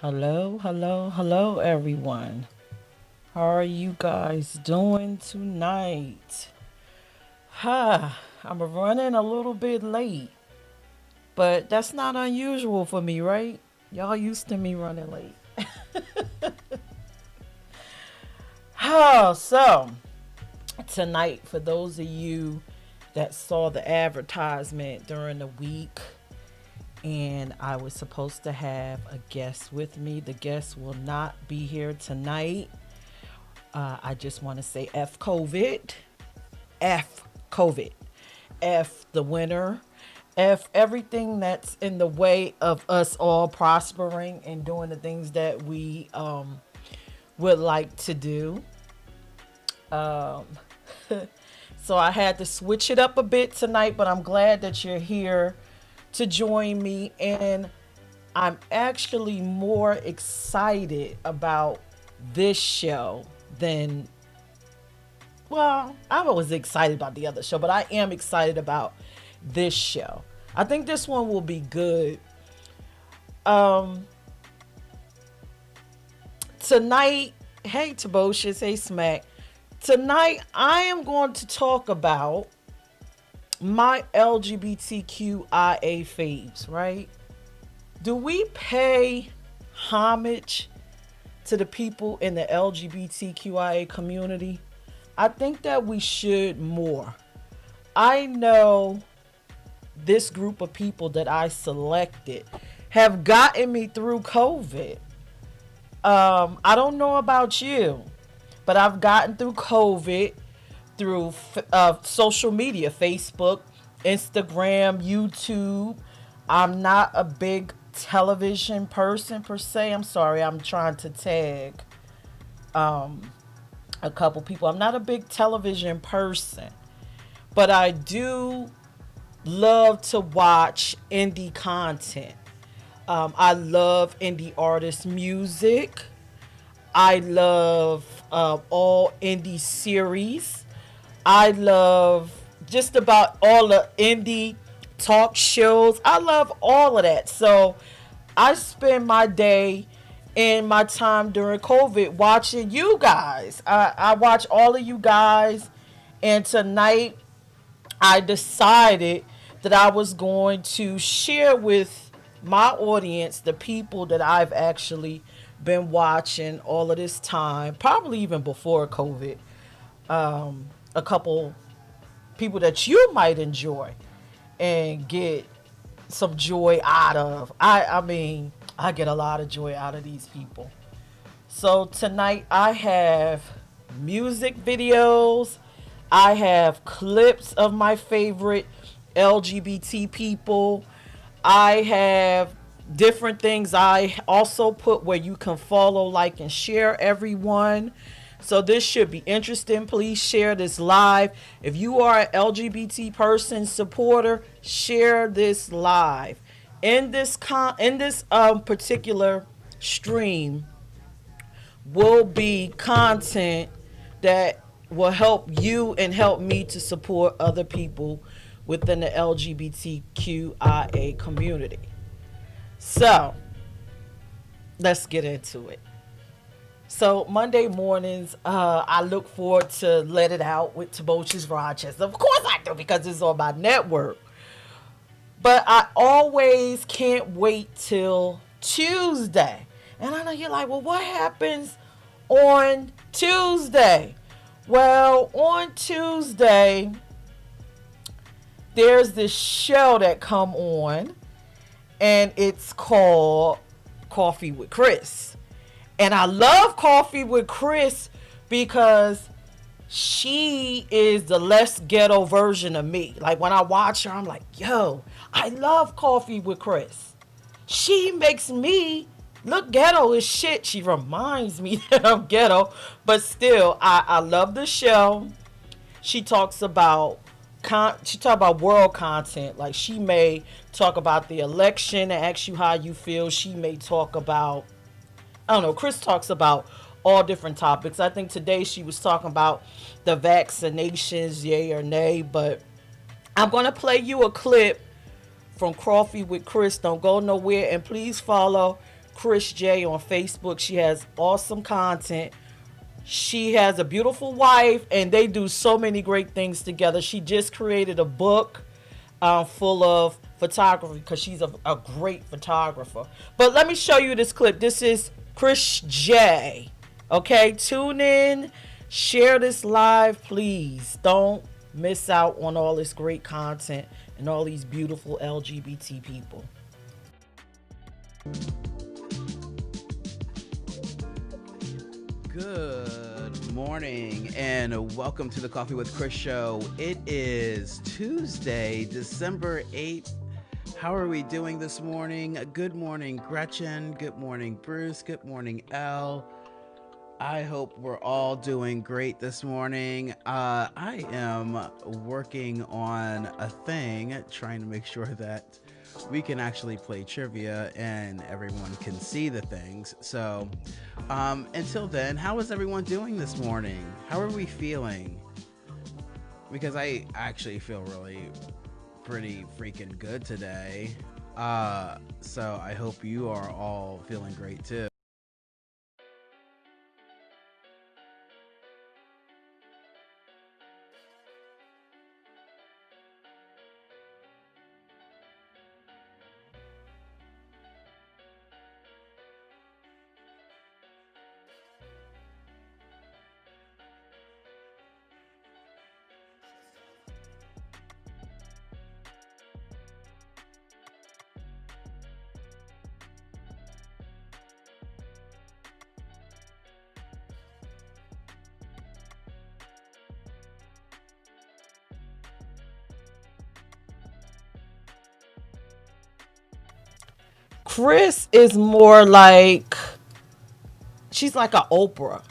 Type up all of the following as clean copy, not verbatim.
Hello, hello, hello, everyone. How are you guys doing tonight? I'm running a little bit late, but that's not unusual for me, right? Y'all used to me running late. So tonight, for those of you that saw the advertisement during the week, and I was supposed to have a guest with me, the guest will not be here tonight. I just want to say F COVID, F COVID, F the winter, F everything that's in the way of us all prospering and doing the things that we would like to do. Um, so I had to switch it up a bit tonight, but I'm glad that you're here to join me. And I'm actually more excited about this show than, well, I was excited about the other show, but I am excited about this show. I think this one will be good. Um, Tonight, hey Taboshes, hey Smack. Tonight, I am going to talk about my LGBTQIA faves, right? Do we pay homage to the people in the LGBTQIA community? I think that we should more. I know this group of people that I selected have gotten me through COVID. I don't know about you, but I've gotten through COVID through social media, Facebook, Instagram, YouTube. I'm not a big television person per se. I'm sorry, I'm trying to tag um, a couple people. I'm not a big television person, but I do love to watch indie content. I love indie artist music. I love all indie series. I love just about all the indie talk shows. I love all of that. So I spend my day and my time during COVID watching you guys. I watch all of you guys. And tonight I decided that I was going to share with my audience the people that I've actually been watching all of this time, probably even before COVID. A couple people that you might enjoy and get some joy out of. I mean, I get a lot of joy out of these people. So tonight I have music videos. I have clips of my favorite LGBT people. I have different things I also put where you can follow, like, and share everyone. So this should be interesting. Please share this live. If you are an LGBT person supporter, share this live. In this particular stream will be content that will help you and help me to support other people within the LGBTQIA community. So let's get into it. So Monday mornings, I look forward to Let It Out with Taboch's Rochester. Of course I do, because it's on my network. But I always can't wait till Tuesday. And I know you're like, well, what happens on Tuesday? Well, on Tuesday, there's this show that come on, and it's called Coffee with Chris. And I love Coffee with Chris because she is the less ghetto version of me. Like, when I watch her, I'm like, yo, I love Coffee with Chris. She makes me look ghetto as shit. She reminds me that I'm ghetto, but still, I love the show. She talks about world content. Like, she may talk about the election and ask you how you feel. She may talk about, I don't know, Chris talks about all different topics. I think today she was talking about the vaccinations, yay or nay. But I'm going to play you a clip from Coffee with Chris. Don't go nowhere. And please follow Chris J on Facebook. She has awesome content. She has a beautiful wife, and they do so many great things together. She just created a book full of photography because she's a great photographer. But let me show you this clip. This is Chris J. Okay, tune in, share this live, please. Don't miss out on all this great content and all these beautiful LGBT people. Good morning and welcome to the Coffee with Chris show. It is Tuesday, December 8th. How are we doing this morning? Good morning, Gretchen. Good morning, Bruce. Good morning, Elle. I hope we're all doing great this morning. I am working on a thing, trying to make sure that we can actually play trivia and everyone can see the things. So until then, how is everyone doing this morning? How are we feeling? Because I actually feel really pretty freaking good today. So I hope you are all feeling great too. Chris is more like, she's like a Oprah.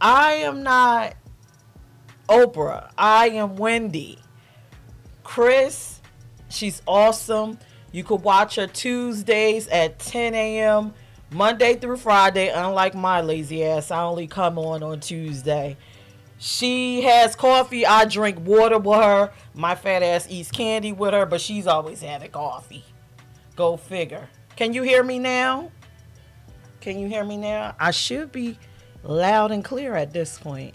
I am not Oprah. I am Wendy. Chris, she's awesome. You could watch her Tuesdays at 10 a.m. Monday through Friday. Unlike my lazy ass, I only come on Tuesday. She has coffee. I drink water with her. My fat ass eats candy with her, but she's always having coffee. Go figure. Can you hear me now? Can you hear me now? I should be loud and clear at this point.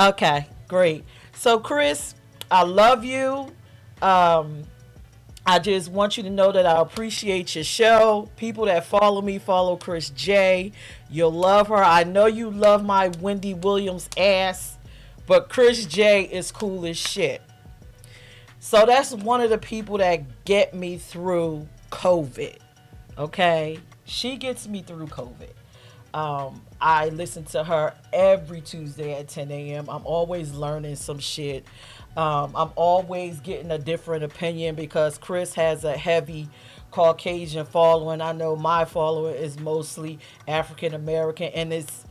Okay, great. So, Chris, I love you. I just want you to know that I appreciate your show. People that follow me follow Chris J. You'll love her. I know you love my Wendy Williams ass, but Chris J is cool as shit. So that's one of the people that get me through COVID. Okay? She gets me through COVID. I listen to her every Tuesday at 10 a.m. I'm always learning some shit. I'm always getting a different opinion because Chris has a heavy Caucasian following. I know my follower is mostly African American, and it's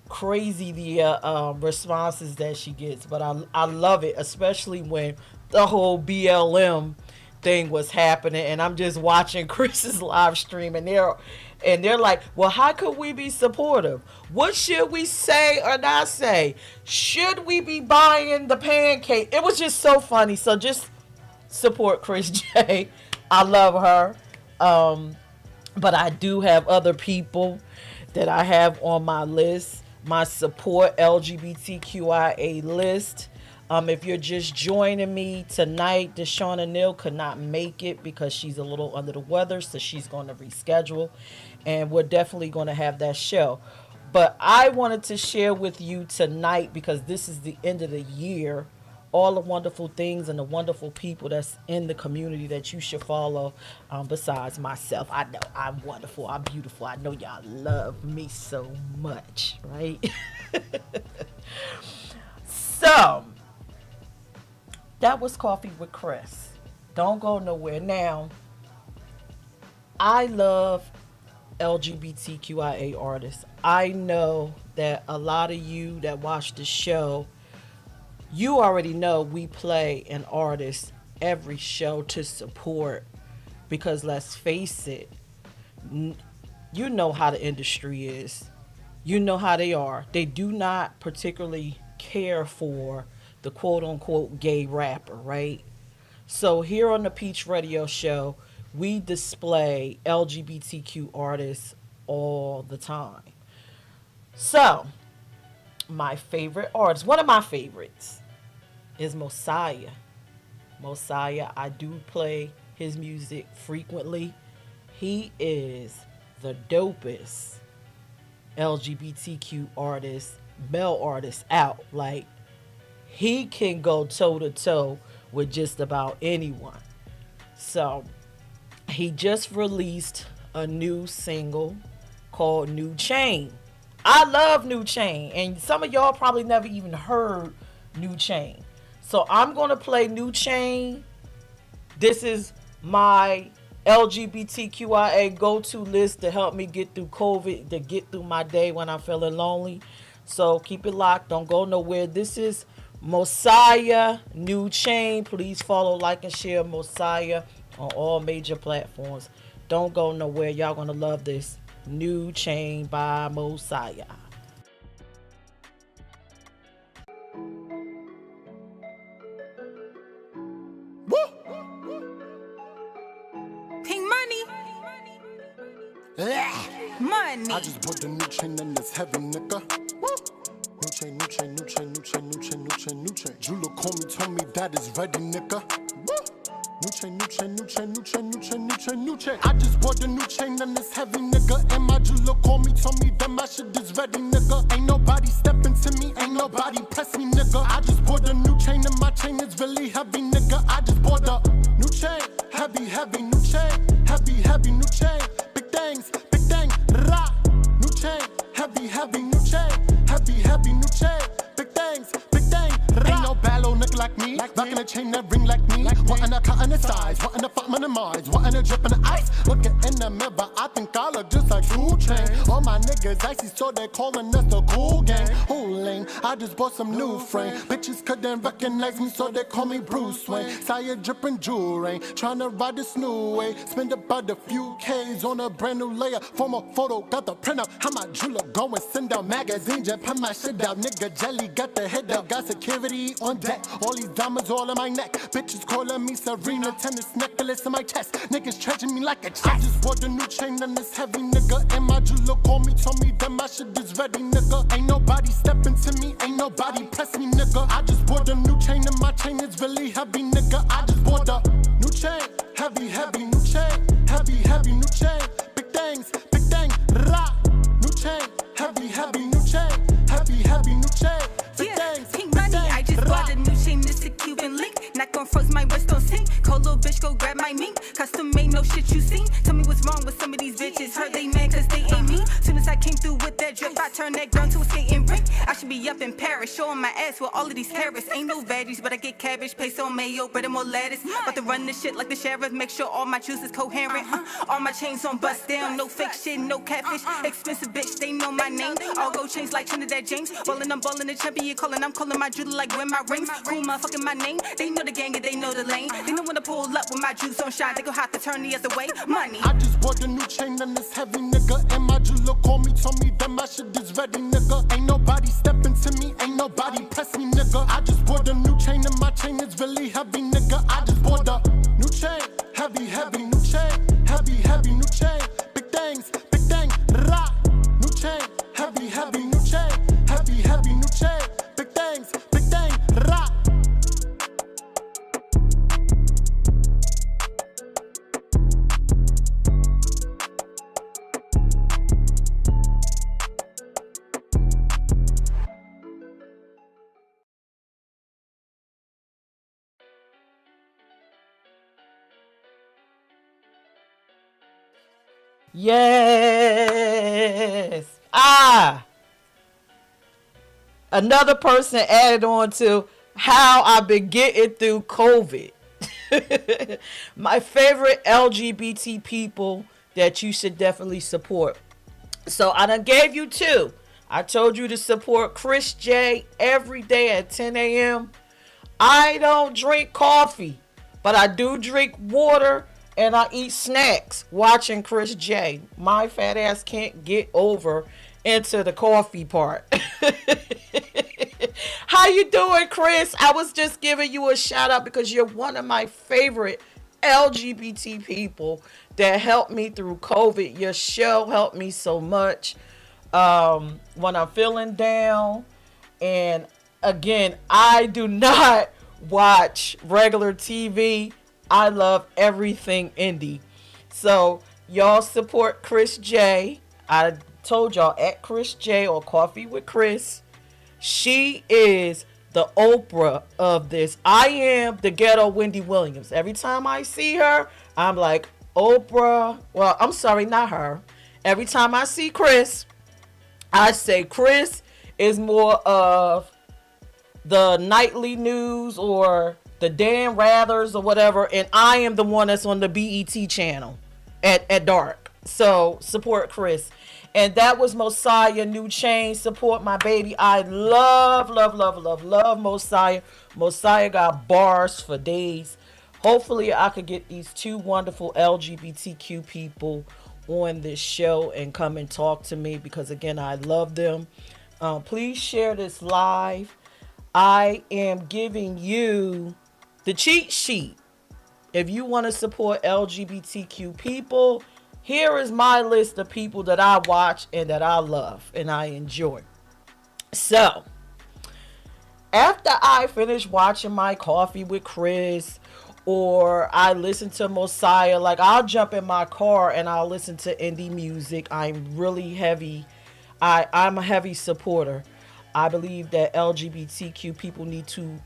crazy the responses that she gets. But I love it, especially when the whole BLM thing was happening, and I'm just watching Chris's live stream, and they're like, well, how could we be supportive? What should we say or not say? Should we be buying the pancake? It was just so funny. So just support Chris J. I love her. But I do have other people that I have on my list, my support LGBTQIA list. If you're just joining me tonight, Deshauna Neal could not make it because she's a little under the weather, so she's going to reschedule, and we're definitely going to have that show. But I wanted to share with you tonight, because this is the end of the year, all the wonderful things and the wonderful people that's in the community that you should follow, besides myself. I know I'm wonderful, I'm beautiful. I know y'all love me so much, right? So that was Coffee with Chris. Don't go nowhere. Now, I love LGBTQIA artists. I know that a lot of you that watch the show, you already know we play an artist every show to support, because let's face it, you know how the industry is. You know how they are. They do not particularly care for the quote unquote gay rapper, right? So here on the Peach Radio Show, we display LGBTQ artists all the time. So, my favorite artist, one of my favorites, is Mosiah. Mosiah, I do play his music frequently. He is the dopest LGBTQ artist, male artist out. Like, he can go toe to toe with just about anyone. So, he just released a new single called New Chain. I love New Chain, and some of y'all probably never even heard New Chain. So I'm going to play New Chain. This is my LGBTQIA go-to list to help me get through COVID, to get through my day when I'm feeling lonely. So keep it locked. Don't go nowhere. This is Mosiah, New Chain. Please follow, like, and share Mosiah on all major platforms. Don't go nowhere. Y'all going to love this. New Chain by Mosiah. Pink money. Money. I just bought the new chain and it's heavy, nigga. New chain, new chain, new chain, new chain, new chain, new chain, new chain. Jula called me, told me that is ready, nigga. New chain, new chain, new chain, new chain, new chain, new chain, new chain. I just bought the new chain and it's heavy, nigga. And my jeweler called me, told me that my shit is ready, nigga. Ain't nobody stepping to me, ain't nobody press me, nigga. I just bought the new chain and my chain is really heavy, nigga. I just bought the new chain, heavy, heavy, new chain, heavy, heavy, new chain. Big things, big thing, rah. New chain, heavy, heavy, new chain, heavy, heavy, new chain. Big things, big thing, rah. Ain't no bad little nigga like me, rockin' a chain that ring like me. Wantin' a cut in the size, wantin' a fuck minimize, wantin' a drip in the ice. Looking in the mirror, I think I look just like 2 Chain. All my niggas icy, so they callin' us the cool gang. Hooling, I just bought some new frame. Bitches couldn't recognize me, so they call me Bruce Wayne. Saya drippin' jewelry, tryna ride this new way. Spend about a few K's on a brand new layer. Former photo, got the print up. How my jeweler go and send out magazines, just put my shit out. Nigga jelly got the head up, got security on deck. All these diamonds all in my neck. Bitches calling me Serena, tennis necklace in my chest. Niggas treating me like a chest. I just bought the new chain and it's heavy, nigga. And my jeweler called me, told me that my shit is ready, nigga. Ain't nobody stepping to me, ain't nobody press me, nigga. I just bought the new chain and my chain is really heavy, nigga. I just bought the new chain, heavy, heavy, new chain, heavy, heavy, new chain. Big things, big thing, rah. New chain, heavy, heavy, new chain, heavy, heavy, new chain. Big things, Pink money. I just bought a new chain, it's a Cuban link. Not gon' froze, my wrist don't sink. Cold little bitch, go grab my mink. Custom made, no shit you seen. Tell me what's wrong with some of these bitches. Heard they mad cause they ain't me. Soon as I came through with that drip, I turned that girl to a skating rink. I should be up in Paris, showing my ass with all of these carrots. Ain't no veggies, but I get cabbage, peso, mayo, bread and more lettuce. About to run this shit like the sheriff, make sure all my juice is coherent. All my chains on bust down, no fake shit, no catfish. Expensive bitch, they know my name. All gold chains like Trinidad James. Ballin', I'm ballin', the champion calling, I'm calling my jeweler like where my rings. Cool motherfucking my name. They know the gang and they know the lane. They know when to pull up with my juice on shine. They gon' have to turn the other way. Money. I just bought the new chain and it's heavy, nigga. And my jeweler called me, told me that my shit is ready, nigga. Ain't nobody stepping to me, ain't nobody press me, nigga. I just bought the new chain and my chain is really heavy, nigga. I just bought the new chain, heavy, heavy, new chain, heavy, heavy, new chain. Big things, big thing, rah. New chain, heavy, heavy, new chain, heavy, heavy, new chain. Big things, big thing, rah. Yes. Another person added on to how I've been getting through COVID. My favorite LGBT people that you should definitely support. So I done gave you 2. I told you to support Chris J every day at 10 a.m. I don't drink coffee, but I do drink water and I eat snacks watching Chris J. My fat ass can't get over into the coffee part. How you doing, Chris? I was just giving you a shout out because you're one of my favorite LGBT people that helped me through COVID. Your show helped me so much when I'm feeling down. And again, I do not watch regular TV. I love everything indie. So y'all support Chris J. I told y'all at Chris J or Coffee with Chris. She is the Oprah of this. I am the ghetto Wendy Williams. Every time I see her, I'm like, Oprah. Well, I'm sorry, not her. Every time I see Chris, I say Chris is more of the nightly news or the Dan Rathers or whatever, and I am the one that's on the BET channel at dark. So support Chris. And that was Mosiah New Chain. Support my baby. I love Mosiah. Mosiah got bars for days. Hopefully I could get these two wonderful LGBTQ people on this show and come and talk to me, because again, I love them. Please share this live. I am giving you the cheat sheet. If you want to support LGBTQ people, here is my list of people that I watch and that I love and I enjoy. So, after I finish watching my Coffee with Chris, or I listen to Mosiah, like I'll jump in my car and I'll listen to indie music. I'm really heavy. I'm a heavy supporter. I believe that LGBTQ people need to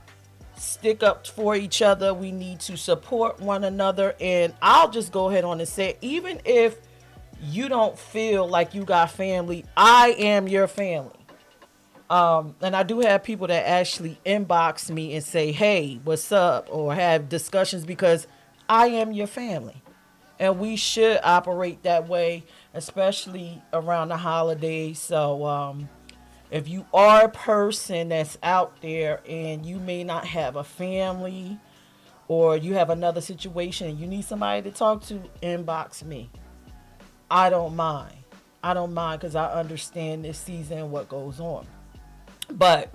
stick up for each other. We need to support one another. And I'll just go ahead on and say, even if you don't feel like you got family, I am your family. And I do have people that actually inbox me and say, hey, what's up? Or have discussions, because I am your family. And we should operate that way, especially around the holidays. So if you are a person that's out there and you may not have a family, or you have another situation and you need somebody to talk to, inbox me. I don't mind. Because I understand this season, what goes on. But,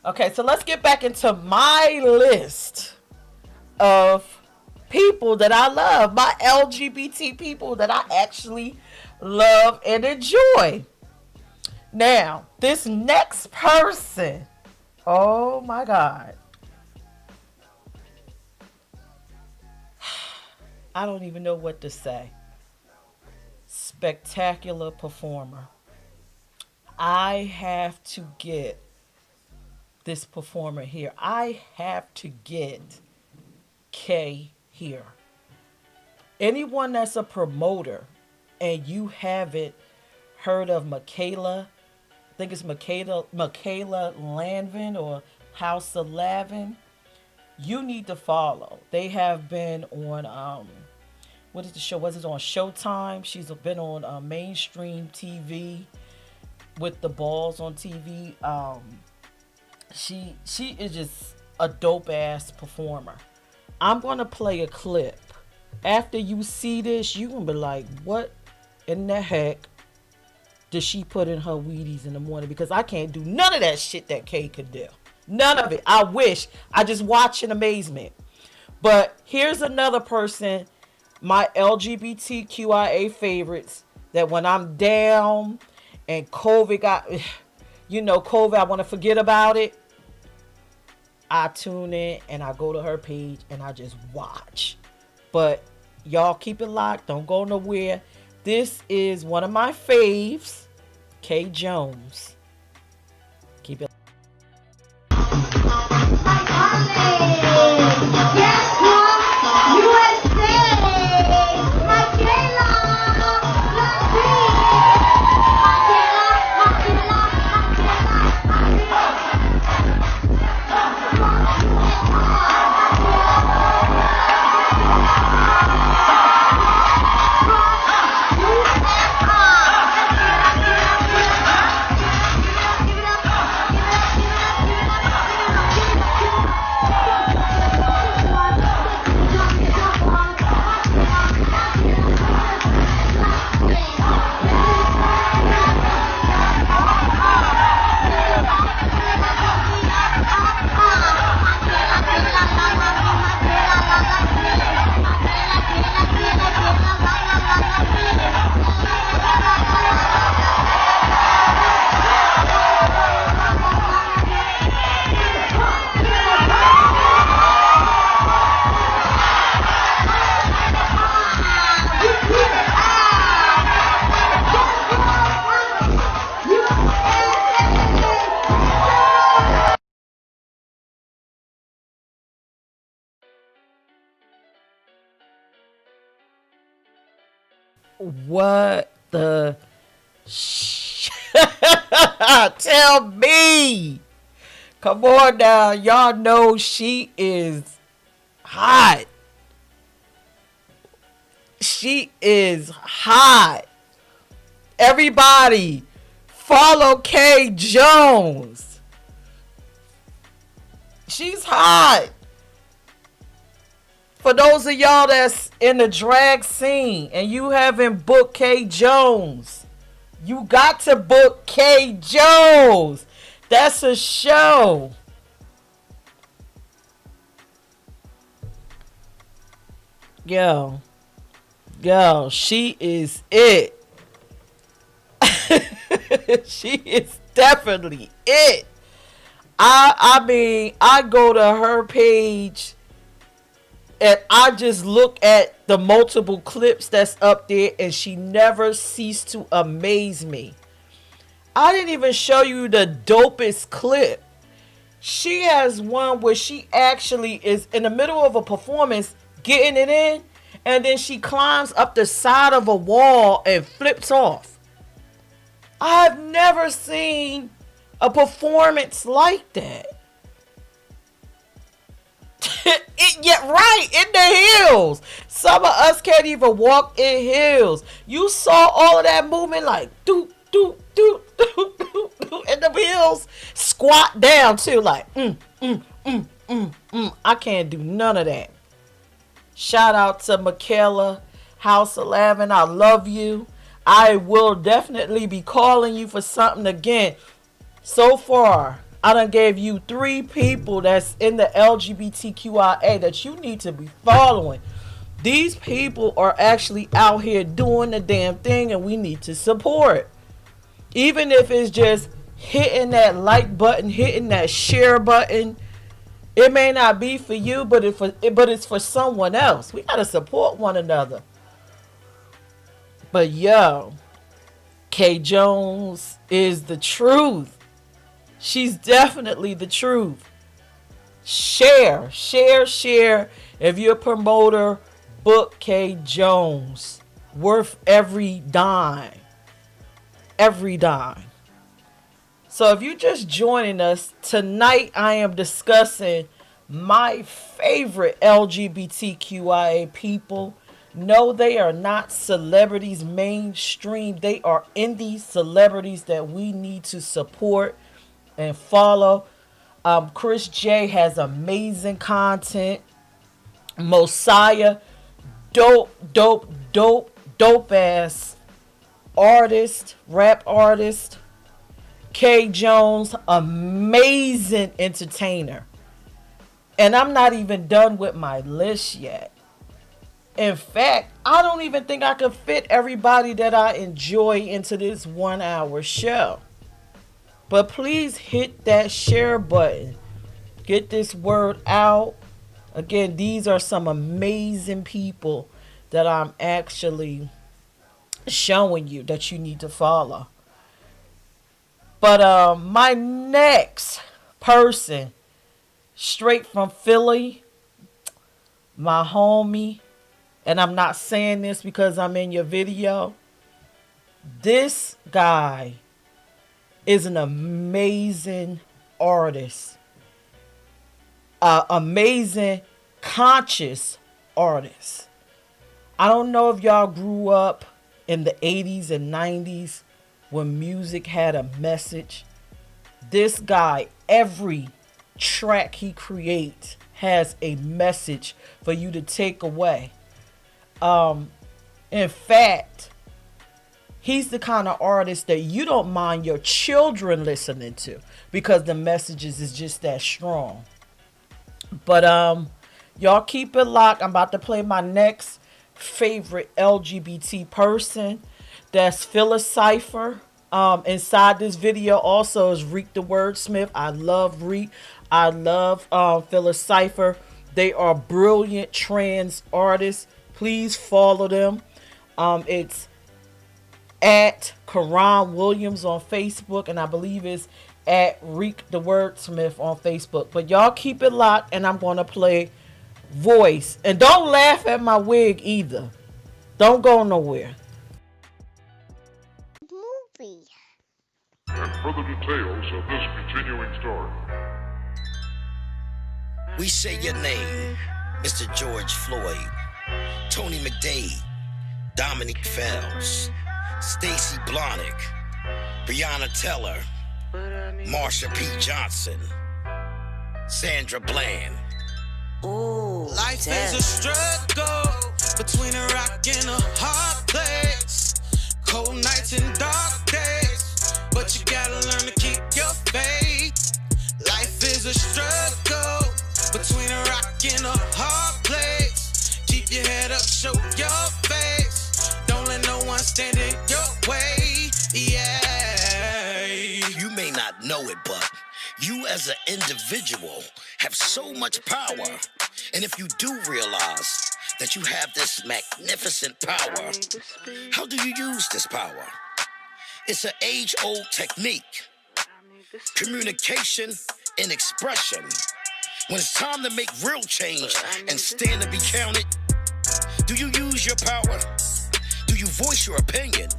okay, so let's get back into my list of people that I love. My LGBT people that I actually love and enjoy. Now, this next person, oh my God. I don't even know what to say. Spectacular performer. I have to get this performer here. I have to get Kay here. Anyone that's a promoter and you haven't heard of Michaela, I think it's Michaela Lanvin or House of Lavin, you need to follow. They have been on what is the show? Was it on Showtime? She's been on mainstream TV with the balls on TV. She is just a dope ass performer. I'm gonna play a clip. After you see this, you're gonna be like, what in the heck did she put in her Wheaties in the morning? Because I can't do none of that shit that Kay could do. None of it. I wish. I just watch in amazement. But here's another person, my LGBTQIA favorites, that when I'm down and COVID got, COVID, I want to forget about it, I tune in and I go to her page and I just watch. But y'all keep it locked. Don't go nowhere. This is one of my faves, Kay Jones. Keep it. What the tell me. Come on now. Y'all know she is hot. She is hot. Everybody follow K Jones. She's hot. For those of y'all that's in the drag scene and you haven't booked K Jones, you got to book K Jones. That's a show. Yo, she is it. She is definitely it. I mean, I go to her page and I just look at the multiple clips that's up there, and she never ceased to amaze me. I didn't even show you the dopest clip. She has one where she actually is in the middle of a performance getting it in, and then she climbs up the side of a wall and flips off. I've never seen a performance like that. Yeah, right, in the hills. Some of us can't even walk in heels. You saw all of that movement like doop, doop, doop, doop, doop, doop, and the heels squat down too, like I can't do none of that. Shout out to Michaela, House 11. I love you. I will definitely be calling you for something again. So far, I done gave you 3 people that's in the LGBTQIA that you need to be following. These people are actually out here doing the damn thing, and we need to support. Even if it's just hitting that like button, hitting that share button. It may not be for you, but it's for someone else. We gotta support one another. But yo, K Jones is the truth. She's definitely the truth. Share. If you're a promoter, book K Jones. Worth every dime. Every dime. So if you're just joining us, tonight I am discussing my favorite LGBTQIA people. No, they are not celebrities mainstream. They are indie celebrities that we need to support and follow. Chris J has amazing content. Mosiah, dope ass artist, rap artist. K Jones, amazing entertainer. And I'm not even done with my list yet. In fact, I don't even think I could fit everybody that I enjoy into this 1-hour show. But please hit that share button. Get this word out. Again, these are some amazing people that I'm actually showing you that you need to follow. But my next person, straight from Philly, my homie, and I'm not saying this because I'm in your video. This guy is an amazing artist. Amazing conscious artist. I don't know if y'all grew up in the 80s and 90s when music had a message. This guy, every track he creates has a message for you to take away. In fact, he's the kind of artist that you don't mind your children listening to because the messages is just that strong. But y'all keep it locked. I'm about to play my next favorite LGBT person. That's Phyllis Cypher. Inside this video also is Reek the Wordsmith. I love Reek. I love Phyllis Cypher. They are brilliant trans artists. Please follow them. It's at Karan Williams on Facebook, and I believe it's at Reek the Wordsmith on Facebook. But y'all keep it locked, and I'm going to play Voice. And don't laugh at my wig either. Don't go nowhere. further details of this continuing story. We say your name, Mr. George Floyd, Tony McDade, Dominique Fells, Stacey Blahnik, Breonna Taylor, Marsha P. Johnson, Sandra Bland. Ooh, Life damn. is a struggle between a rock and a hard place. Cold nights and dark days, but you gotta learn to keep your faith. Life is a struggle between a rock and a hard place. Keep your head up, show your face. Don't let no one stand in your way. Yeah. You may not know it, but you as an individual have so much power. And if you do realize that you have this magnificent power, how do you use this power? It's an age-old technique. Communication and expression. When it's time to make real change and stand to be counted, do you use your power? Do you voice your opinion?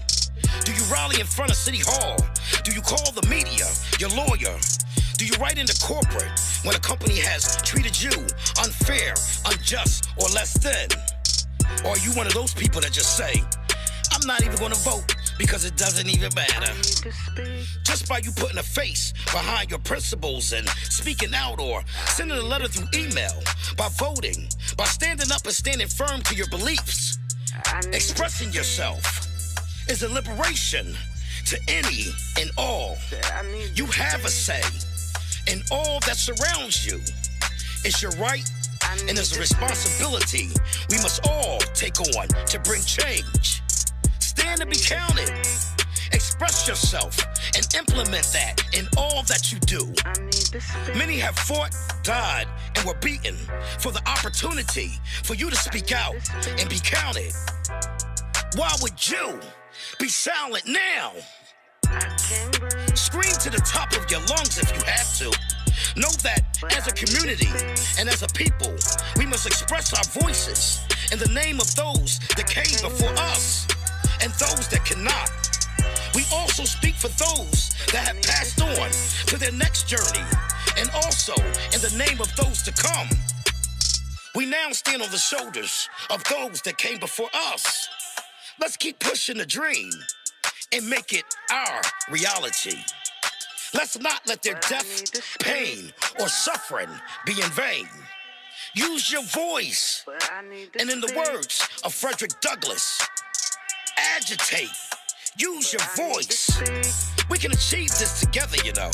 Do you rally in front of City Hall? Do you call the media, your lawyer? Do you write into corporate when a company has treated you unfair, unjust, or less than? Or are you one of those people that just say, I'm not even gonna vote because it doesn't even matter? Just by you putting a face behind your principles and speaking out or sending a letter through email, by voting, by standing up and standing firm to your beliefs, expressing yourself is a liberation to any and all. You have a say in all that surrounds you. It's your right and it's a responsibility we must all take on to bring change. Stand to be counted. Express yourself and implement that in all that you do. Many have fought, died, and were beaten for the opportunity for you to speak out and be counted. Why would you be silent now? Scream to the top of your lungs if you have to. Know that as a community and as a people, we must express our voices in the name of those that came before us and those that cannot. We also speak for those that have passed on to their next journey and also in the name of those to come. We now stand on the shoulders of those that came before us. Let's keep pushing the dream and make it our reality. Let's not let their death, pain, or suffering be in vain. Use your voice. And in the words of Frederick Douglass, agitate. Use your voice. We can achieve this together, you know.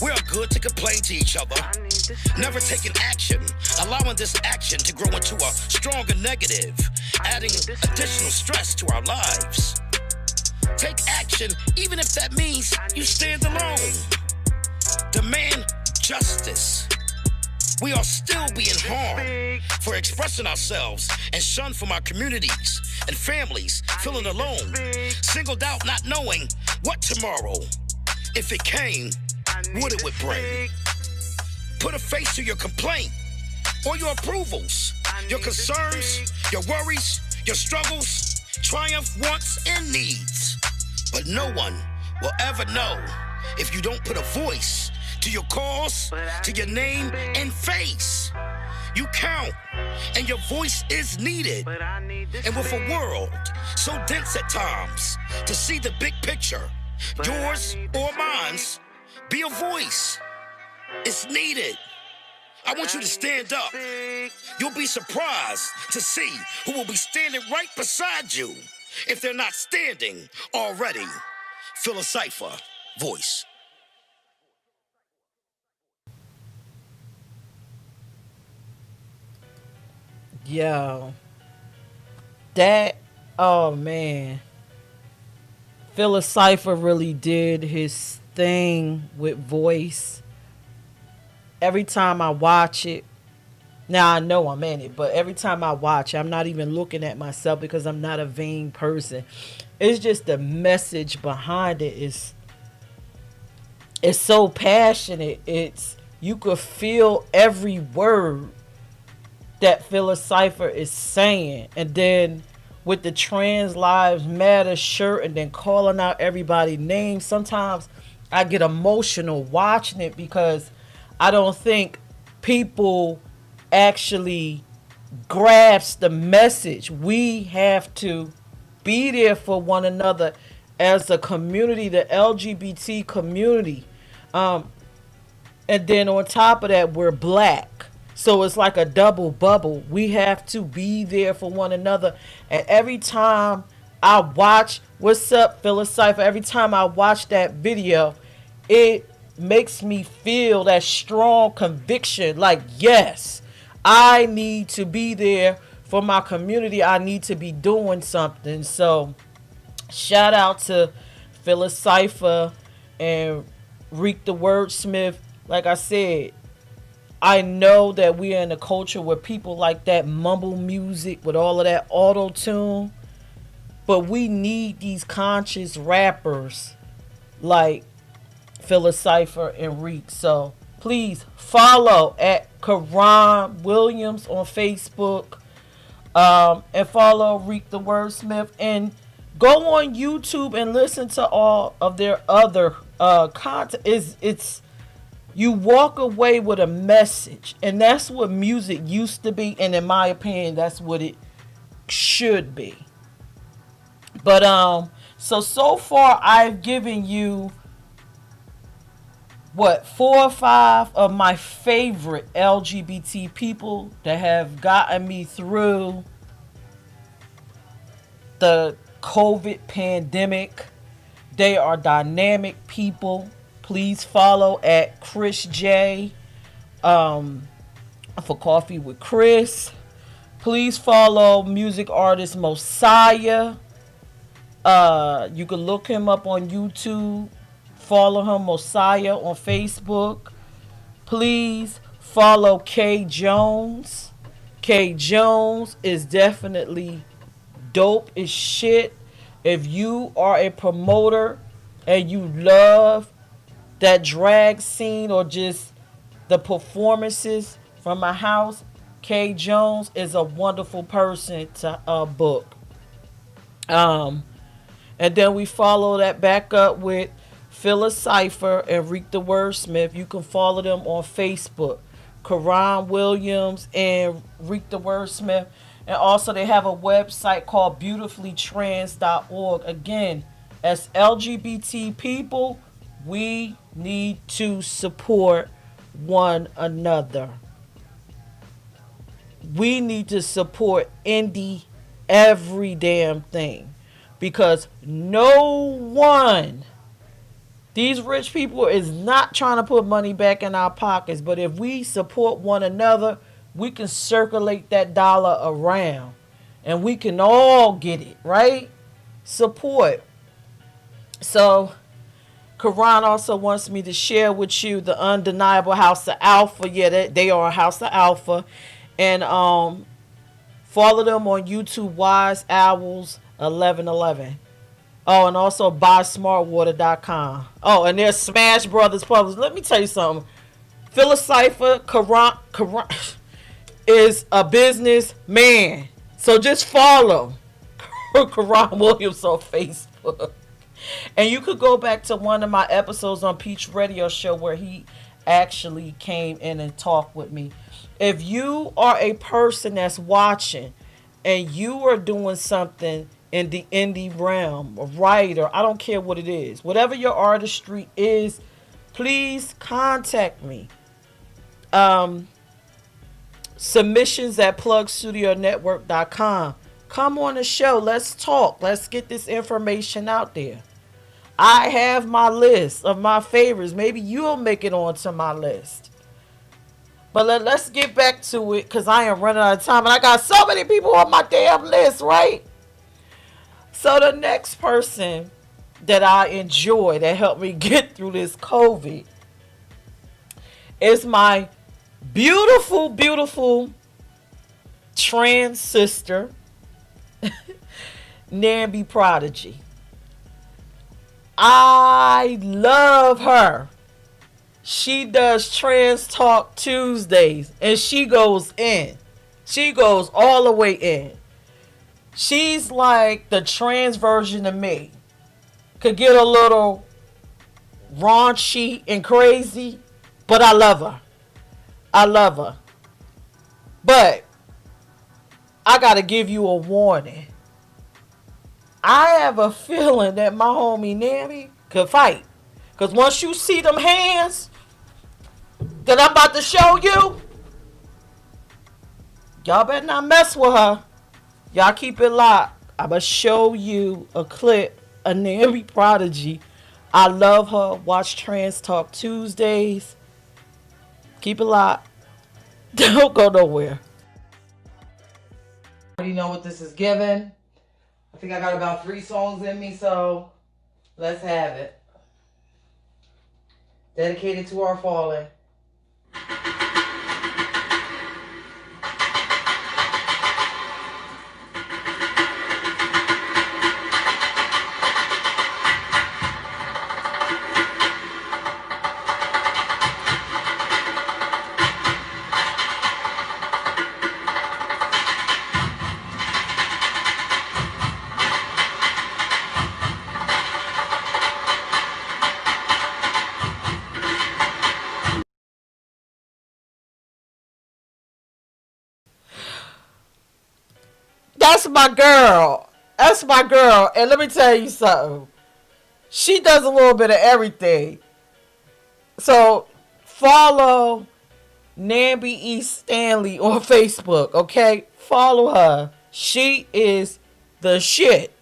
We are good to complain to each other, never taking action, allowing this action to grow into a stronger negative, adding additional stress to our lives. Take action, even if that means you stand alone. Demand justice. We are still being harmed for expressing ourselves and shunned from our communities and families, feeling alone, singled out, not knowing what tomorrow, if it came, what it would bring. Put a face to your complaint or your approvals, your concerns, your worries, your struggles, triumph, wants, and needs. But no one will ever know if you don't put a voice to your cause, to your name and face. You count, and your voice is needed. And with a world so dense at times, to see the big picture, yours or mine's, be a voice. It's needed. I want you to stand up. You'll be surprised to see who will be standing right beside you if they're not standing already. Fill a cipher, voice. Yo, that, oh man, Phyllis Cypher really did his thing with voice. Every time I watch it, now I know I'm in it, but every time I watch it, I'm not even looking at myself because I'm not a vain person. It's just the message behind it is, it's so passionate. It's, you could feel every word that Phyllis Cypher is saying. And then with the Trans Lives Matter shirt and then calling out everybody's names, sometimes I get emotional watching it because I don't think people actually grasp the message. We have to be there for one another as a community, the LGBT community. And then on top of that, we're black. So it's like a double bubble. We have to be there for one another. And every time I watch, what's up, Phyllis Cypher? Every time I watch that video, it makes me feel that strong conviction. Like, yes, I need to be there for my community. I need to be doing something. So shout out to Phyllis Cypher and Reek the Wordsmith. Like I said, I know that we are in a culture where people like that mumble music with all of that auto tune, but we need these conscious rappers like Phyllis Cypher and Reek. So please follow at Karan Williams on Facebook, and follow Reek the Wordsmith, and go on YouTube and listen to all of their other content. It's you walk away with a message, and that's what music used to be, and in my opinion, that's what it should be. But so far I've given you 4 or 5 of my favorite LGBT people that have gotten me through the COVID pandemic. They are dynamic people. Please follow at Chris J for Coffee with Chris. Please follow music artist Mosiah. You can look him up on YouTube. Follow him, Mosiah, on Facebook. Please follow K Jones. K Jones is definitely dope as shit. If you are a promoter and you love that drag scene or just the performances from my house, K Jones is a wonderful person to book. And then we follow that back up with Phyllis Cypher and Reek the Wordsmith. You can follow them on Facebook, Karan Williams and Reek the Wordsmith. And also they have a website called beautifullytrans.org. Again, as LGBT people, we need to support one another. We need to support indie every damn thing, because no one, these rich people, is not trying to put money back in our pockets. But if we support one another, we can circulate that dollar around and we can all get it, right? Support. So Karan also wants me to share with you the undeniable House of Alpha. Yeah, they are a House of Alpha. And follow them on YouTube, Wise Owls 1111. Oh, and also buysmartwater.com. Oh, and there's Smash Brothers Publishers. Let me tell you something. Phyllis Cypher, Karan is a businessman. So just follow Karan Williams on Facebook. And you could go back to one of my episodes on Peach Radio Show where he actually came in and talked with me. If you are a person that's watching and you are doing something in the indie realm, a writer, I don't care what it is, whatever your artistry is, please contact me. Submissions at plugstudionetwork.com. Come on the show. Let's talk. Let's get this information out there. I have my list of my favorites. Maybe you'll make it onto my list. But let's get back to it, because I am running out of time. And I got so many people on my damn list, right? So the next person that I enjoy that helped me get through this COVID is my beautiful, beautiful trans sister, Nambi Prodigy. I love her. She does Trans Talk Tuesdays, and she goes in. She goes all the way in. She's like the trans version of me. Could get a little raunchy and crazy, but I love her. I love her. But I gotta give you a warning. I have a feeling that my homie Nami could fight. Because once you see them hands that I'm about to show you, y'all better not mess with her. Y'all keep it locked. I'm going to show you a clip of Nami Prodigy. I love her. Watch Trans Talk Tuesdays. Keep it locked. Don't go nowhere. I already know what this is giving. I think I got about 3 songs in me, so let's have it. Dedicated to our fallen. That's my girl. That's my girl. And let me tell you something. She does a little bit of everything. So follow Nambi E. Stanley on Facebook, okay? Follow her. She is the shit.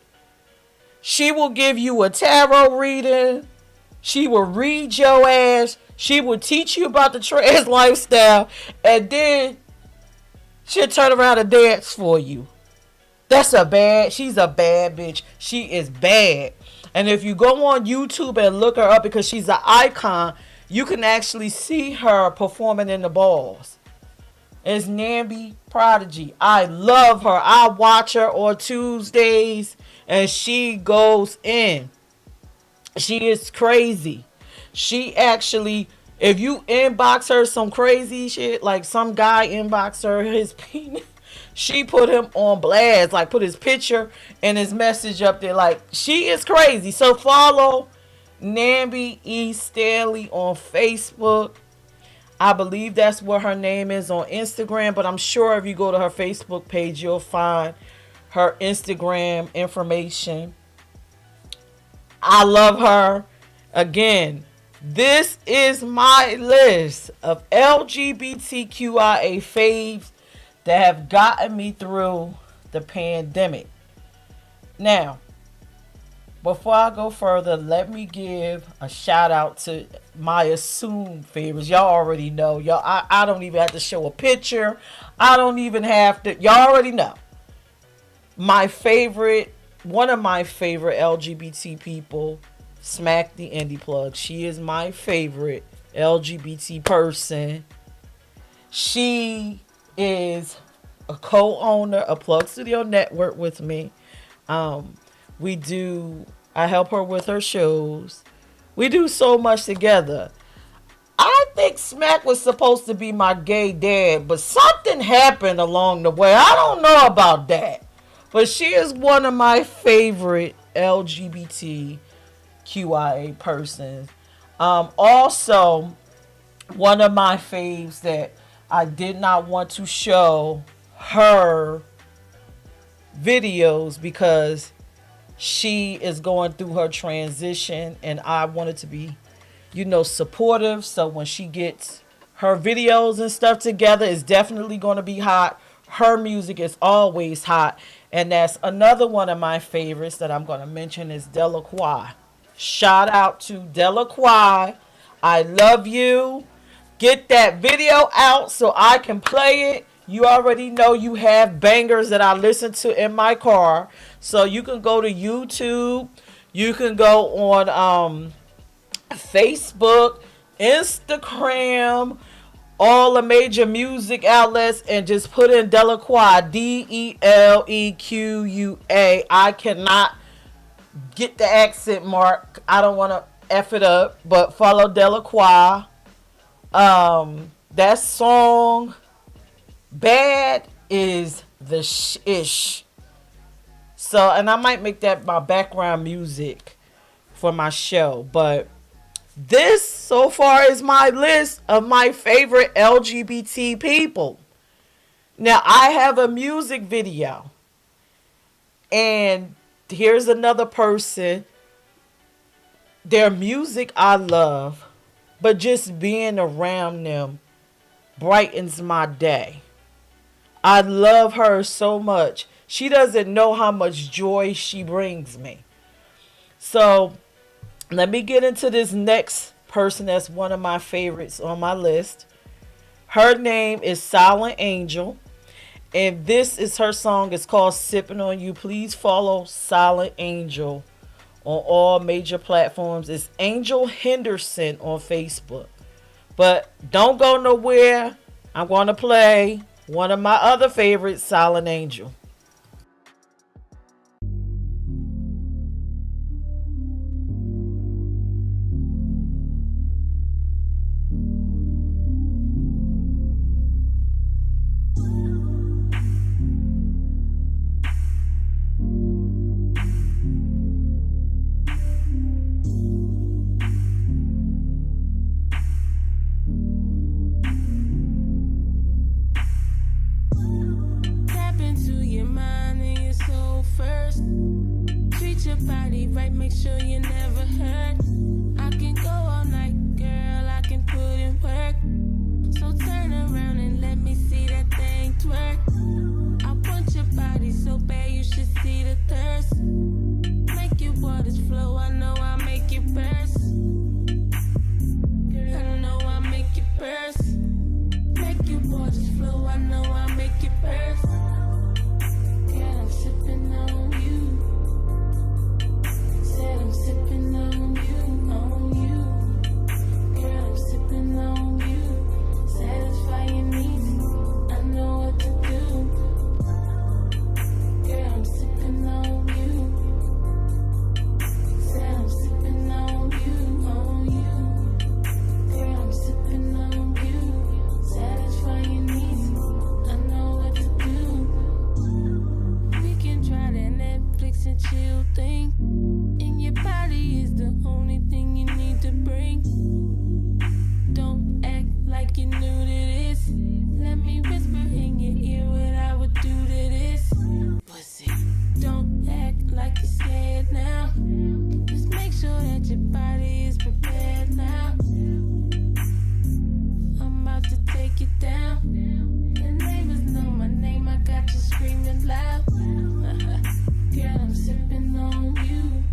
She will give you a tarot reading. She will read your ass. She will teach you about the trans lifestyle. And then she'll turn around and dance for you. She's a bad bitch. She is bad. And if you go on YouTube and look her up, because she's an icon, you can actually see her performing in the balls. It's Nambi Prodigy. I love her. I watch her on Tuesdays and she goes in. She is crazy. She actually, if you inbox her some crazy shit, like some guy inbox her his penis, she put him on blast, like put his picture and his message up there. Like, she is crazy. So follow Nambi E. Stanley on Facebook. I believe that's what her name is on Instagram, but I'm sure if you go to her Facebook page, you'll find her Instagram information. I love her. Again, this is my list of LGBTQIA faves that have gotten me through the pandemic. Now, before I go further, let me give a shout out to my assumed favorites. Y'all already know. I don't even have to show a picture. I don't even have to. Y'all already know. One of my favorite LGBT people, Smack the Indie Plug. She is my favorite LGBT person. She is a co-owner of Plug Studio Network with me. I help her with her shows. We do so much together. I think Smack was supposed to be my gay dad, but something happened along the way. I don't know about that. But she is one of my favorite LGBTQIA persons. Also, one of my faves that I did not want to show her videos because she is going through her transition and I wanted to be, supportive. So when she gets her videos and stuff together, it's definitely going to be hot. Her music is always hot. And that's another one of my favorites that I'm going to mention is Delacroix. Shout out to Delacroix. I love you. Get that video out so I can play it. You already know you have bangers that I listen to in my car. So you can go to YouTube. You can go on Facebook, Instagram, all the major music outlets, and just put in Delacroix, Delequa. I cannot get the accent mark. I don't want to F it up, but follow Delacroix. That song, Bad, is the ish. So, and I might make that my background music for my show, but This so far is my list of my favorite LGBT people. Now, I have a music video. And here's another person. Their music I love, but just being around them brightens my day. I love her so much. She doesn't know how much joy she brings me. So let me get into this next person that's one of my favorites on my list. Her name is Silent Angel. And this is her song. It's called Sipping on You. Please follow Silent Angel on all major platforms. It's Angel Henderson on Facebook. But don't go nowhere. I'm going to play one of my other favorites, Silent Angel. Make sure you never hurt. I can go all night, girl. I can put in work. So turn around and let me see that thing twerk. I want your body so bad you should see the thirst. Make your waters flow. I know I'll make you burst. Girl, I know I'll make you burst. Make your waters flow. I know I'll make you burst. Girl, I'm sipping on you. I'm sipping on you, girl, I'm sipping on you. Satisfy your needs, I know what to do. Girl, I'm sipping on you. Said I'm sipping on you, Girl, I'm sipping on you. Satisfy your needs, I know what to do. We can try that Netflix and chill thing. Your body is the only thing you need to bring. Don't act like you knew to this. Let me whisper in your ear what I would do to this. Pussy. Don't act like you're scared now. Just make sure that your body is prepared now. I'm about to take you down. The neighbors know my name, I got you screaming loud. Girl, I'm sipping on you.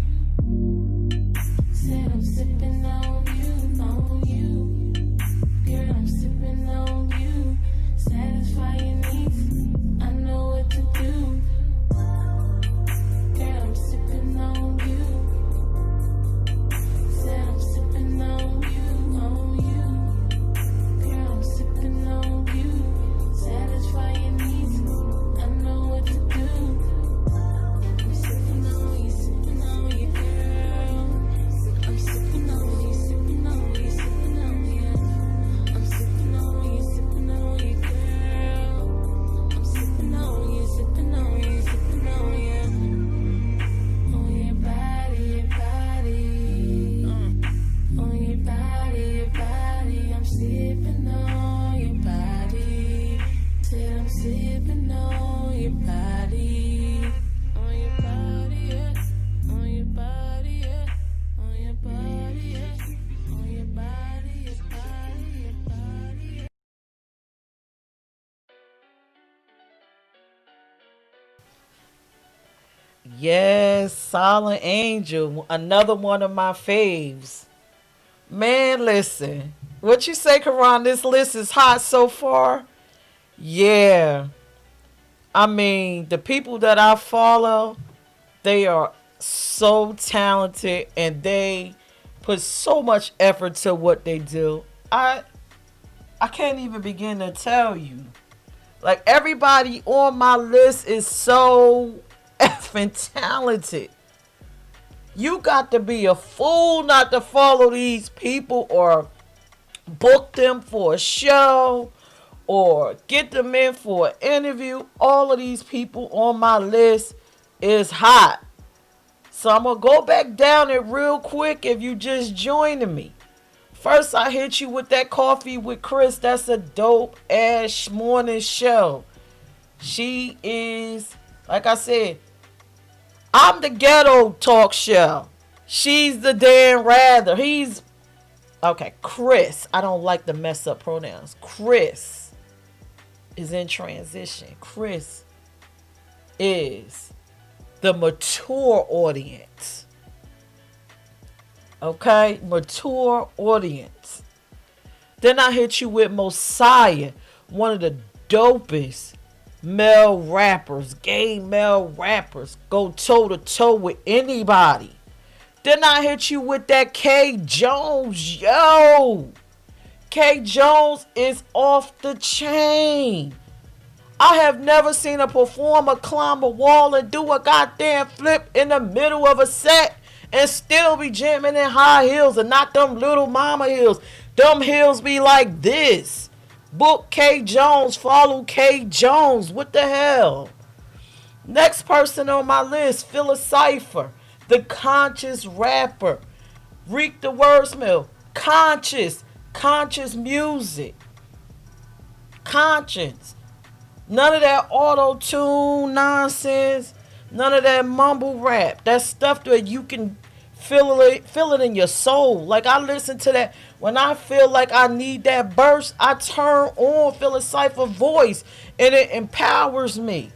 Said I'm sipping on you. Girl, I'm sipping on you. Satisfy your needs, I know what to do. Girl, I'm sipping on you. Said I'm sipping on you. Girl, I'm sipping on you. Satisfy your needs, I know what to do. I'm sipping on you, sipping on you, girl. I'm sipping on you, sipping on you, sipping on you. I'm sipping on you, sipping on you, girl. I'm sipping on you, sipping on you, sipping on you. On your body, your body. On your body, your body. I'm sipping on your body. Said I'm sipping on your body. On your body, yeah. On your body, yeah. On your body, yeah. On your body, your body, your body, yeah. Yes, Silent Angel, another one of my faves. Man, listen. What you say, Karan? This list is hot so far? Yeah. I mean, the people that I follow, they are so talented and they put so much effort to what they do. I can't even begin to tell you. Like, everybody on my list is so effing talented. You got to be a fool not to follow these people or book them for a show or get them in for an interview. All of these people on my list is hot. So I'm going to go back down it real quick if you just joining me. First, I hit you with that Coffee with Chris. That's a dope ass morning show. She is, like I said, I'm the ghetto talk show. She's the Dan Rather. He's, okay, Chris. I don't like to mess up pronouns. Chris is in transition. Chris is the mature audience. Okay, mature audience. Then I hit you with Mosiah, one of the dopest male rappers, gay male rappers, go toe to toe with anybody. Then I hit you with that K Jones. Yo, K Jones is off the chain. I have never seen a performer climb a wall and do a goddamn flip in the middle of a set and still be jamming in high heels and not them little mama heels. Them heels be like this. Book K Jones, follow K Jones. What the hell? Next person on my list, Phyllis Cypher, the conscious rapper. Reek the Wordsmill, conscious music. Conscience. None of that auto-tune nonsense. None of that mumble rap. That stuff that you can feel it in your soul. Like, I listen to that. When I feel like I need that burst, I turn on Phyllis Cypher's voice. And it empowers me.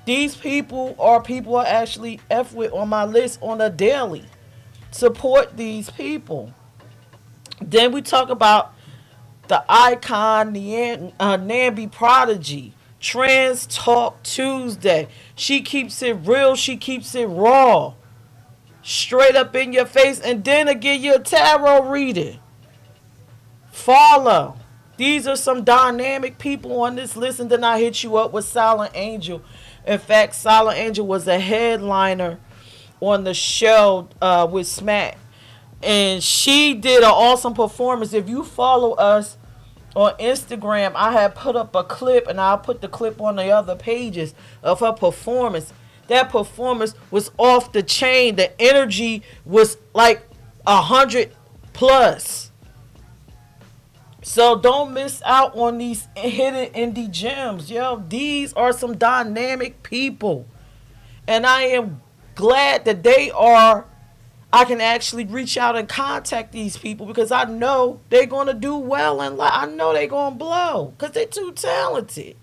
These people are people I actually F with on my list on a daily. Support these people. Then we talk about the icon, Nambi Prodigy. Trans Talk Tuesday. She keeps it real. She keeps it raw. Straight up in your face. And then again, your tarot reading. Follow. These are some dynamic people on this list. And then I hit you up with Silent Angel. In fact, Silent Angel was a headliner on the show with Smack. And she did an awesome performance. If you follow us on Instagram, I had put up a clip, and I'll put the clip on the other pages of her performance. That performance was off the chain. The energy was like 100 plus. So don't miss out on these hidden indie gems. Yo, these are some dynamic people. And I am glad that I can actually reach out and contact these people because I know they're going to do well in life. I know they're going to blow because they're too talented.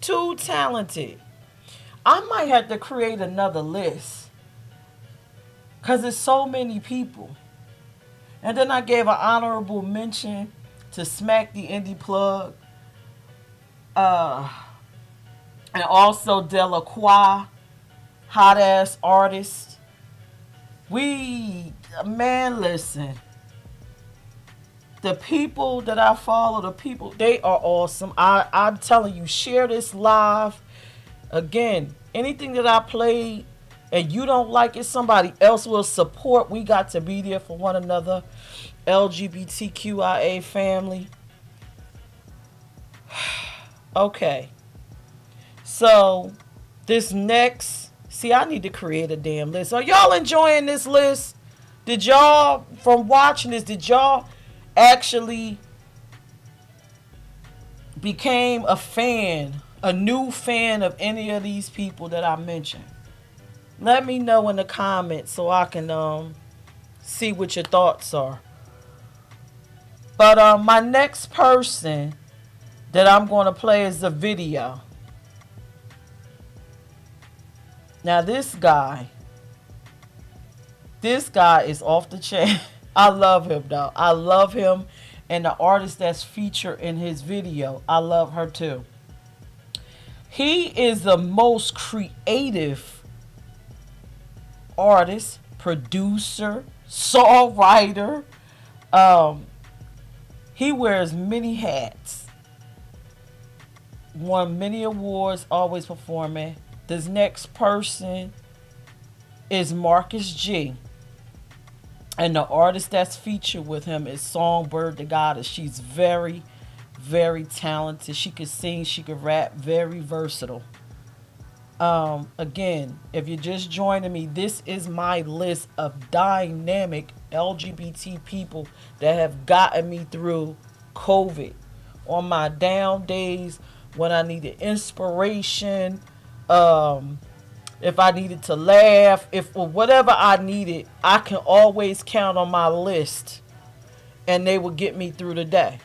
Too talented. I might have to create another list because there's so many people. And then I gave an honorable mention to Smack the Indie Plug. And also Delacroix, hot ass artist. Listen. The people that I follow, they are awesome. I'm telling you, share this live. Again, anything that I play and you don't like it, somebody else will support. We got to be there for one another. LGBTQIA family. Okay. So, this next... See, I need to create a damn list. Are y'all enjoying this list? Did y'all, from watching this, did y'all actually became a fan, a new fan of any of these people that I mentioned? Let me know in the comments so I can see what your thoughts are. But my next person that I'm going to play is a video. Now this guy is off the chain. I love him though. I love him, and the artist that's featured in his video, I love her too. He is the most creative artist, producer, songwriter. He wears many hats. Won many awards, always performing. This next person is Marcus G. And the artist that's featured with him is Songbird the Goddess. She's very, very talented. She could sing, she could rap, very versatile. Again, if you're just joining me, this is my list of dynamic LGBT people that have gotten me through COVID on my down days when I needed inspiration, if I needed to laugh, if or whatever I needed, I can always count on my list and they will get me through the day.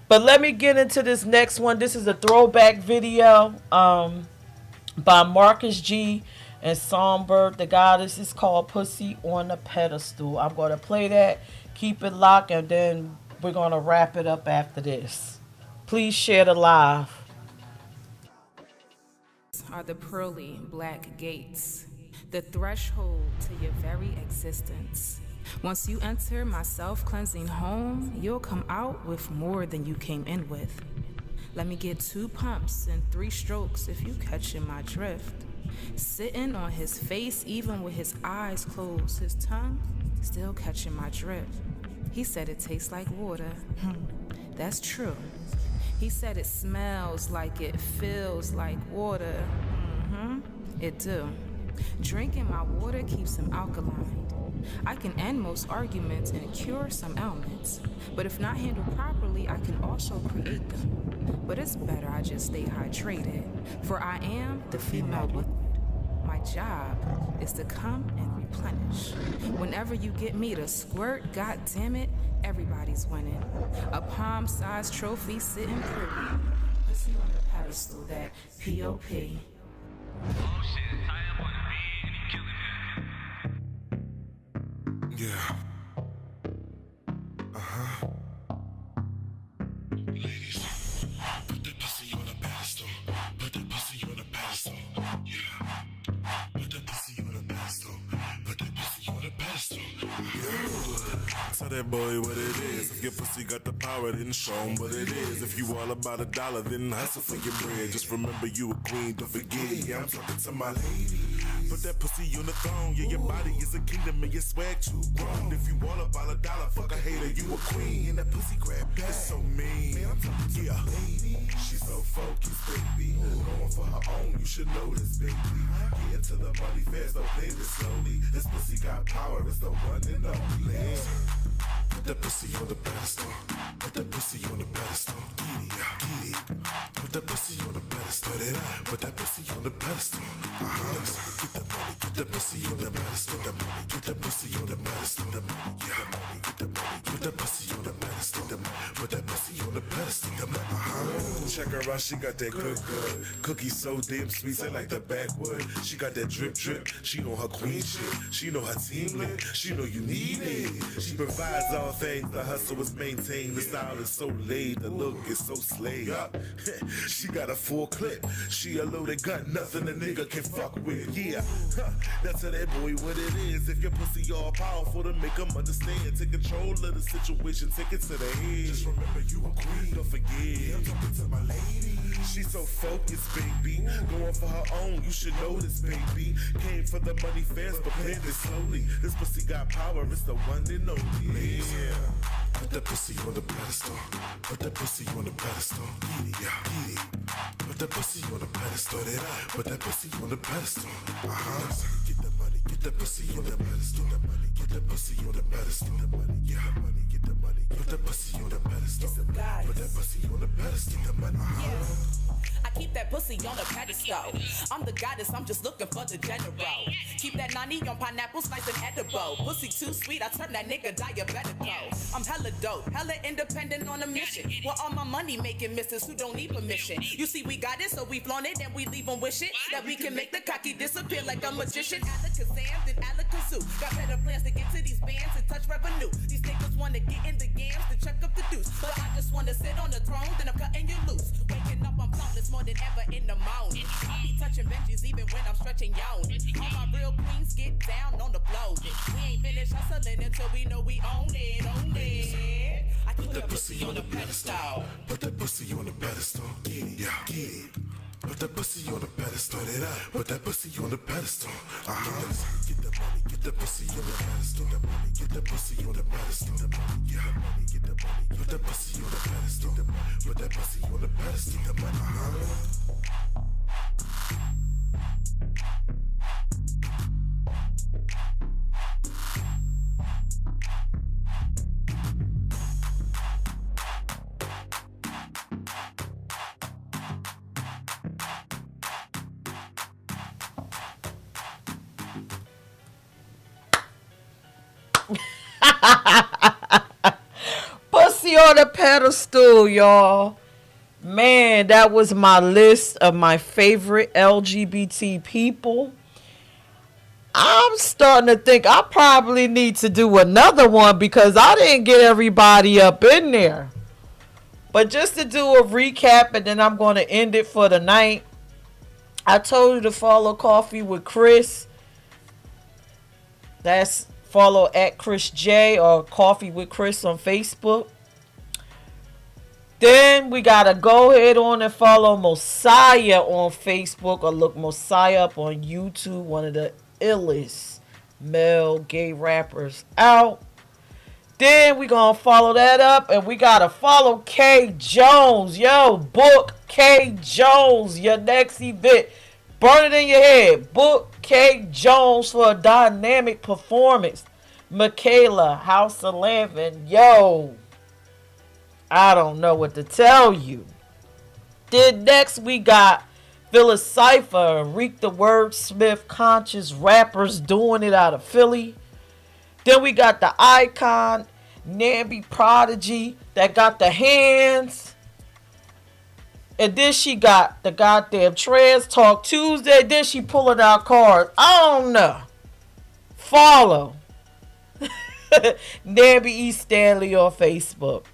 But let me get into this next one. This is a throwback video by Marcus G and Songbird. The goddess is called Pussy on a Pedestal. I'm going to play that, keep it locked, and then we're going to wrap it up after this. Please share the live. Are the pearly black gates, the threshold to your very existence. Once you enter my self-cleansing home, you'll come out with more than you came in with. Let me get 2 pumps and 3 strokes if you catching my drift. Sitting on his face even with his eyes closed, his tongue still catching my drift. He said it tastes like water. That's true. He said it smells like it feels like water. It do. Drinking my water keeps him alkaline. I can end most arguments and cure some ailments, but if not handled properly, I can also create them. But it's better I just stay hydrated, for I am the female liquid. My job is to come and replenish. Whenever you get me to squirt, god damn it, everybody's winning. A palm-sized trophy sitting pretty. Pussy on the pedestal, that P.O.P. Yeah. Ladies, put that pussy on a pedestal. Put that pussy on a pedestal. Yeah. Put that pussy on a pedestal. Put that pussy on a pedestal. Yeah. Tell that boy what it is. If your pussy got the power, then show him what it is. If you all about $1, then hustle for your bread. Just remember you a queen, don't forget. Yeah, I'm talking to my lady. Put that pussy on the throne. Yeah, your body is a kingdom and your swag too grown. If you all about $1, fuck a hater, you a queen. And that pussy grab back. It's so mean. Man, I'm talking to my lady. She's so focused, baby. Going for her own, you should know this, baby. Get into the money fast, don't play this slowly. This pussy got power, it's the one and only. Put that pussy on the pedestal. Put that pussy on the pedestal. Get it, get it. Put that pussy on the pedestal. Put that pussy on the pedestal. Get the money, get the pussy on the pedestal. The money, get the pussy on the pedestal. The money, yeah, money, get the money, put that pussy on the pedestal. The money, put that pussy on the pedestal. The money, check her out, she got that good. Cookie so damn sweet, say like the backwood. She got that drip. She know her queen shit. She know her team lit. She know you need it. She provides all things. The hustle is maintained. The style is so laid. The look is so slayed. She got a full clip. She a loaded gun. Nothing a nigga can fuck with. Yeah. That's to that boy what it is. If your pussy all powerful to make them understand. Take control of the situation. Take it to the head. Just remember you a queen. Don't forget. I'm talking to my lady. She's so focused, baby. Going for her own. You should know this, baby. Came for the money fast, but planned it slowly. This pussy got power. It's the one and only. Yeah. Put that pussy on the pedestal. Put that pussy on the pedestal. Get it, yeah, get it. Put that pussy on the pedestal. Put that pussy on the pedestal. Get the money, get the pussy on the pedestal. The money, get the pussy on the pedestal. The money, yeah, money, get the money. Put that pussy on the pedestal. Put that pussy on the pedestal. The money. I keep that pussy on a pedestal. I'm the goddess, I'm just looking for the general. Keep that 90 on pineapple, slice and edible. Pussy too sweet, I turn that nigga diabetico. I'm hella dope, hella independent on a mission. With all my money making misses who don't need permission. You see, we got it, so we flown it, and we leave them wishing that we can make the cocky disappear like a magician. Alakazam, then Alakazoo. Got better plans to get to these bands and touch revenue. These niggas wanna get in the yams to check up the deuce. But I just wanna sit on the throne, then I'm cutting you loose. Waking up, I'm flawless more than ever in the morning. I be touching benches even when I'm stretching yawning. All my real queens get down on the floor. We ain't finished hustling until we know we own it, own it. I put that pussy on the pedestal. Put that pussy on the pedestal. Get it, yeah, get it. Put that pussy on the pedestal. Put that pussy on the pedestal. Get the money, get the pussy on the pedestal. The money, get the pussy on the pedestal. The money, yeah, money, get the money. Put that pussy on the pedestal. The money, put that pussy on the pedestal. The money. Pussy on a pedestal, y'all. Man, that was my list of my favorite LGBT people. I'm starting to think I probably need to do another one because I didn't get everybody up in there. But just to do a recap, and then I'm going to end it for the night. I told you to follow Coffee with Chris. That's follow at Chris J or Coffee with Chris on Facebook. Then we got to go ahead on and follow Mosiah on Facebook or look Mosiah up on YouTube. One of the illest male gay rappers out. Then we going to follow that up and we got to follow K Jones. Yo, book K Jones, your next event. Burn it in your head. Book K Jones for a dynamic performance. Michaela, House 11. Yo, I don't know what to tell you. Then next we got Phyllis Cypher, Reek the Wordsmith, conscious rappers doing it out of Philly. Then we got the icon, Namby Prodigy, that got the hands. And then she got the goddamn Trans Talk Tuesday. Then she pulling out cards. I don't know. Follow Namby E. Stanley on Facebook.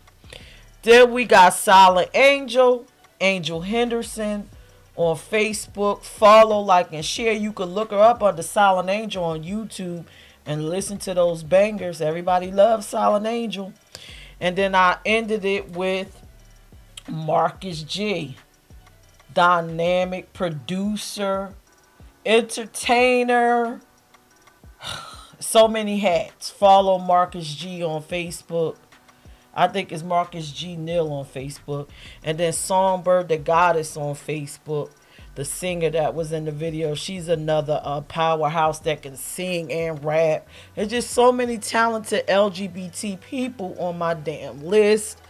Then we got Silent Angel, Angel Henderson on Facebook. Follow, like, and share. You can look her up under Silent Angel on YouTube and listen to those bangers. Everybody loves Silent Angel. And then I ended it with Marcus G, dynamic producer, entertainer, so many hats. Follow Marcus G on Facebook. I think it's Marcus G Nil on Facebook. And then Songbird the Goddess on Facebook, the singer that was in the video. She's another powerhouse that can sing and rap. There's just so many talented LGBT people on my damn list.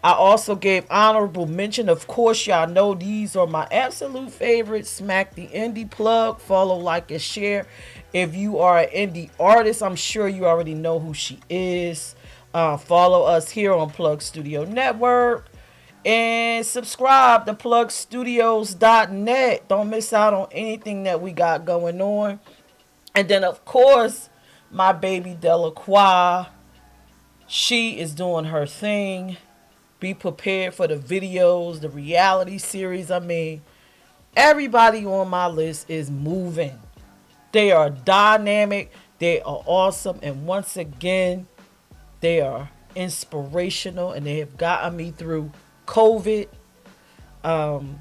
I also gave honorable mention. Of course, y'all know these are my absolute favorites. Smack the Indie Plug. Follow, like, and share. If you are an indie artist, I'm sure you already know who she is. Follow us here on Plug Studio Network. And subscribe to plugstudios.net. Don't miss out on anything that we got going on. And then, of course, my baby Delacroix. She is doing her thing. Be prepared for the videos, the reality series. I mean, everybody on my list is moving. They are dynamic. They are awesome. And once again, they are inspirational. And they have gotten me through COVID. Again,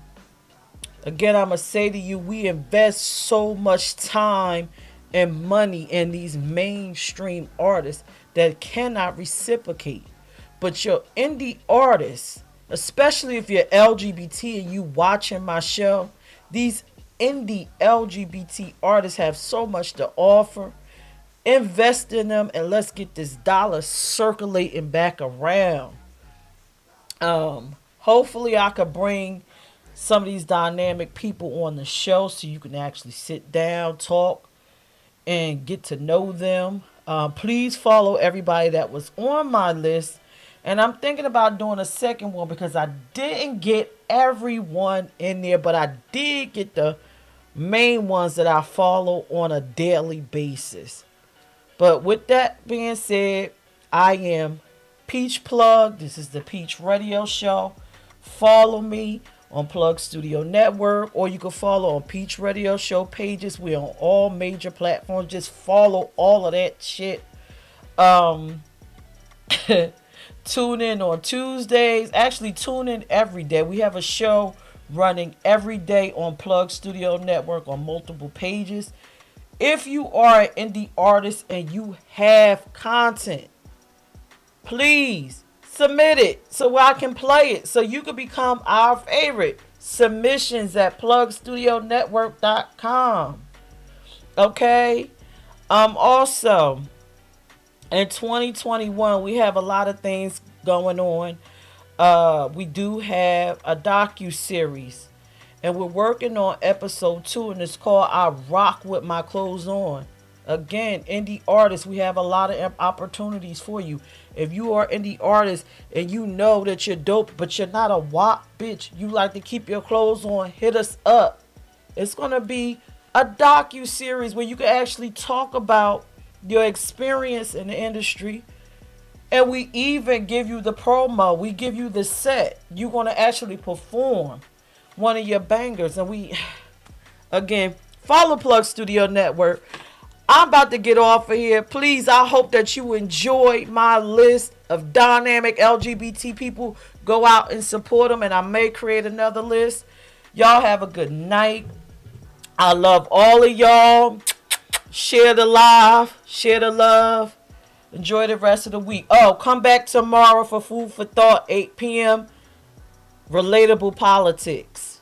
I'm going to say to you, we invest so much time and money in these mainstream artists that cannot reciprocate. But your indie artists, especially if you're LGBT and you watching my show, these indie LGBT artists have so much to offer. Invest in them and let's get this dollar circulating back around. Hopefully I could bring some of these dynamic people on the show so you can actually sit down, talk, and get to know them. Please follow everybody that was on my list. And I'm thinking about doing a second one because I didn't get everyone in there, but I did get the main ones that I follow on a daily basis. But with that being said, I am Peach Plug. This is the Peach Radio Show. Follow me on Plug Studio Network, or you can follow on Peach Radio Show pages. We're on all major platforms. Just follow all of that shit. Tune in on Tuesdays. Actually, tune in every day. We have a show running every day on Plug Studio Network on multiple pages. If you are an indie artist and you have content, please submit it so I can play it, so you can become our favorite. Submissions at plugstudionetwork.com. Okay? Also, in 2021, we have a lot of things going on. We do have a docu-series, and we're working on episode 2, and it's called I Rock With My Clothes On. Again, indie artists, we have a lot of opportunities for you. If you are indie artist and you know that you're dope, but you're not a WAP bitch, you like to keep your clothes on, hit us up. It's going to be a docu-series where you can actually talk about your experience in the industry. And we even give you the promo. We give you the set. You're going to actually perform one of your bangers. And we, again, follow Plug Studio Network. I'm about to get off of here. Please, I hope that you enjoyed my list of dynamic LGBT people. Go out and support them, and I may create another list. Y'all have a good night. I love all of y'all. Share the live. Share the love. Enjoy the rest of the week. Oh, come back tomorrow for Food for Thought, 8 p.m. Relatable Politics.